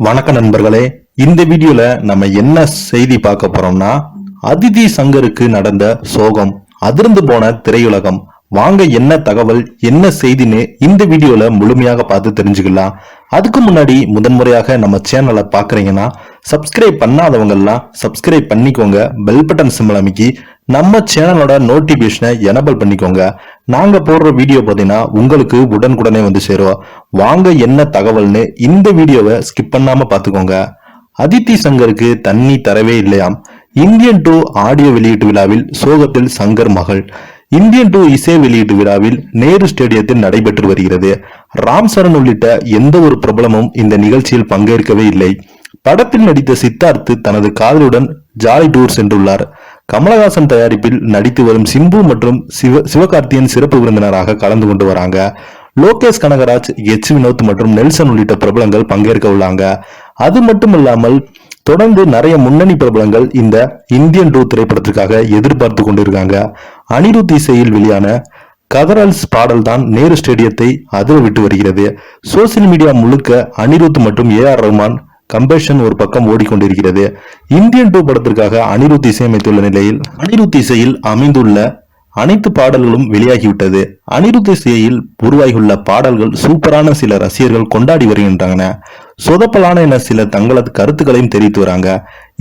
வணக்க நண்பர்களே, இந்த வீடியோல நம்ம என்ன செய்தி பார்க்க போறோம்னா, அதிதி சங்கருக்கு நடந்த சோகம், அதிர்ந்து போன திரையுலகம். வாங்க என்ன தகவல் என்ன செய்தின்னு இந்த வீடியோல முழுமையாக பார்த்து தெரிஞ்சுக்கலாம். அதுக்கு முன்னாடி முதன்முறையாக நம்ம சேனலை பாக்குறீங்கன்னா சப்ஸ்கிரைப் பண்ணாதவங்க எல்லாம் சப்ஸ்கிரைப் பண்ணிக்கோங்க. பெல் பட்டன் சிம்பிள் அமைக்கி நம்ம சேனலோட நோட்டிபிகேஷனை எனபிள் பண்ணிக்கோங்க. நாங்க போடுற வீடியோ பார்த்தீங்கன்னா உங்களுக்கு உடனுக்குடனே வந்து சேரும். வாங்க என்ன தகவல்னு இந்த வீடியோவை ஸ்கிப் பண்ணாம பாத்துக்கோங்க. அதித்தி சங்கருக்கு தண்ணி தரவே இல்லையாம். இந்தியன் 2 ஆடியோ வெளியீட்டு விழாவில் சோகத்தில் சங்கர் மகள். இந்தியன் 2 இசை வெளியீட்டு விழாவில் நேரு ஸ்டேடியத்தில் நடைபெற்று வருகிறது. ராம் சரண் உள்ளிட்ட எந்த ஒரு பிரபலமும் இந்த நிகழ்ச்சியில் பங்கேற்கவே இல்லை. படத்தில் நடித்த சித்தார்த் தனது காதலுடன் ஜாலி டூர் சென்றுள்ளார். கமலஹாசன் தயாரிப்பில் நடித்து வரும் சிம்பு மற்றும் சிவகார்த்தியன் சிறப்பு விருந்தினராக கலந்து கொண்டு வராங்க. லோகேஷ் கனகராஜ், எச் வினோத் மற்றும் நெல்சன் உள்ளிட்ட பிரபலங்கள் பங்கேற்க உள்ளாங்க. அது மட்டுமல்லாமல் தொடர்ந்து நிறைய முன்னணி பிரபலங்கள் இந்த இந்தியன் 2 திரைப்படத்திற்காக எதிர்பார்த்து கொண்டிருக்காங்க. அனிருத் இசையில் வெளியான கதரல்ஸ் பாடல் தான் நேரு ஸ்டேடியத்தை அதிர விட்டு வருகிறது. சோசியல் மீடியா முழுக்க அனிருத் மற்றும் ஏஆர் ரஹ்மான் கம்பேஷன் ஒரு பக்கம் ஓடிக்கொண்டிருக்கிறது. இந்தியன் 2 படத்திற்காக அனிருத் இசையமைத்துள்ள நிலையில் அனிருத் இசையில் அமைந்துள்ள அனைத்து பாடல்களும் வெளியாகிவிட்டது. அனிருத் இசையில் உருவாகியுள்ள பாடல்கள் சூப்பரான சில ரசிகர்கள் கொண்டாடி வருகின்றன. சொதப்பலான என சில தங்களது கருத்துக்களையும் தெரிவித்து வராங்க.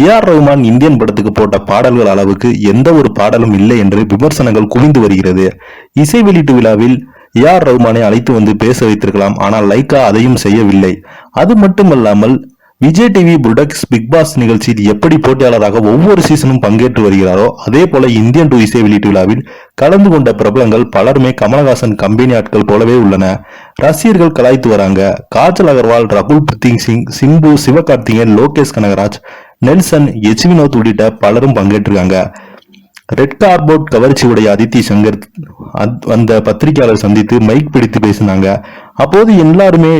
ஏஆர் ரஹ்மான் இந்தியன் படத்துக்கு போட்ட பாடல்கள் அளவுக்கு எந்த ஒரு பாடலும் இல்லை என்று விமர்சனங்கள் குவிந்து வருகிறது. இசை வெளியீட்டு விழாவில் ஏஆர் ரஹ்மானை அழைத்து வந்து பேச வைத்திருக்கலாம், ஆனால் லைக்கா அதையும் செய்யவில்லை. அது மட்டுமல்லாமல் விஜய் டிவி புரொடக்ஸ் பிக் பாஸ் நிகழ்ச்சியில் எப்படி போட்டியாளராக ஒவ்வொரு சீசனும் பங்கேற்று வருகிறாரோ அதே போல இந்தியன் 2 இசை வெளியீட்டு விழாவில் கலந்து கொண்ட பிரபலங்கள் பலருமே கமலஹாசன் கம்பெனி ஆட்கள் போலவே உள்ளன. ரசிகர்கள் கலாய்த்து வராங்க. காஜல் அகர்வால், ரகுல் பிரீத் சிங், சிம்பு, சிவகார்த்திகேயன், லோகேஷ் கனகராஜ், நெல்சன், எச் வினோத் உள்ளிட்ட பலரும் பங்கேற்றிருக்காங்க. ரெட் கார்போர்ட் கவர்ச்சி உடைய அதித்தி சங்கர் அந்த பத்திரிகையாளர் சந்தித்து மைக் பிடித்து பேசினாங்க. அப்போது எல்லாருமே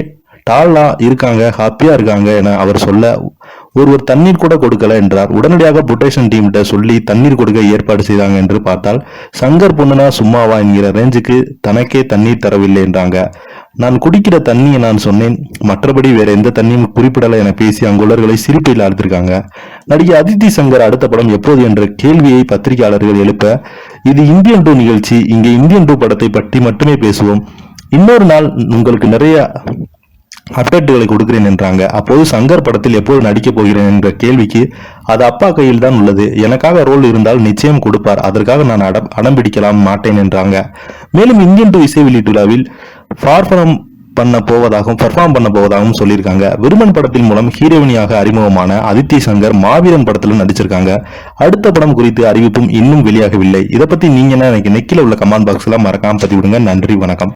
டாலா இருக்காங்க, ஹாப்பியா இருக்காங்க என அவர் சொல்ல, ஒருவர் தண்ணீர் கூட கொடுக்கல என்றார். உடனடியாக புட்டேஷன் டீம்கிட்ட சொல்லி தண்ணீர் கொடுக்க ஏற்பாடு செய்தாங்க என்று பார்த்தால் சங்கர் பொண்ணுனா சும்மாவா என்கிற ரேஞ்சுக்கு தனக்கே தண்ணீர் தரவில்லை என்றாங்க. நான் குடிக்கிற தண்ணியை நான் சொன்னேன், மற்றபடி வேற எந்த தண்ணியும் குறிப்பிடல என பேசி அங்குள்ளவர்களை சிரிப்பில் ஆழ்த்திருக்காங்க. நடிகை அதித்தி சங்கர் அடுத்த படம் எப்போது என்ற கேள்வியை பத்திரிகையாளர்கள் எழுப்ப, இது இந்தியன் 2 நிகழ்ச்சி, இங்கே இந்தியன் 2 படத்தை பற்றி மட்டுமே பேசுவோம், இன்னொரு நாள் உங்களுக்கு நிறைய அப்டேட்டுகளை கொடுக்கிறேன் என்றாங்க. அப்போது சங்கர் படத்தில் எப்போது நடிக்கப் போகிறேன் என்ற கேள்விக்கு, அது அப்பா கையில் தான் உள்ளது, எனக்காக ரோல் இருந்தால் நிச்சயம் கொடுப்பார், அதற்காக நான் அடம்பிடிக்கலாம் மாட்டேன் என்றாங்க. மேலும் இந்தியன் 2 இசை வெளியீட்டு விழாவில் பர்ஃபார்ம் பண்ண போவதாகவும் சொல்லியிருக்காங்க. விருமன் படத்தின் மூலம் ஹீரோயினியாக அறிமுகமான அதித்தி சங்கர் மாவீரன் படத்திலும் நடிச்சிருக்காங்க. அடுத்த படம் குறித்து அறிவிப்பும் இன்னும் வெளியாகவில்லை. இதை பத்தி நீங்க என்ன நினைக்கிறீங்க? கீழே உள்ள கமெண்ட் பாக்ஸ்ல மறக்காம பதிவிடுங்க. நன்றி, வணக்கம்.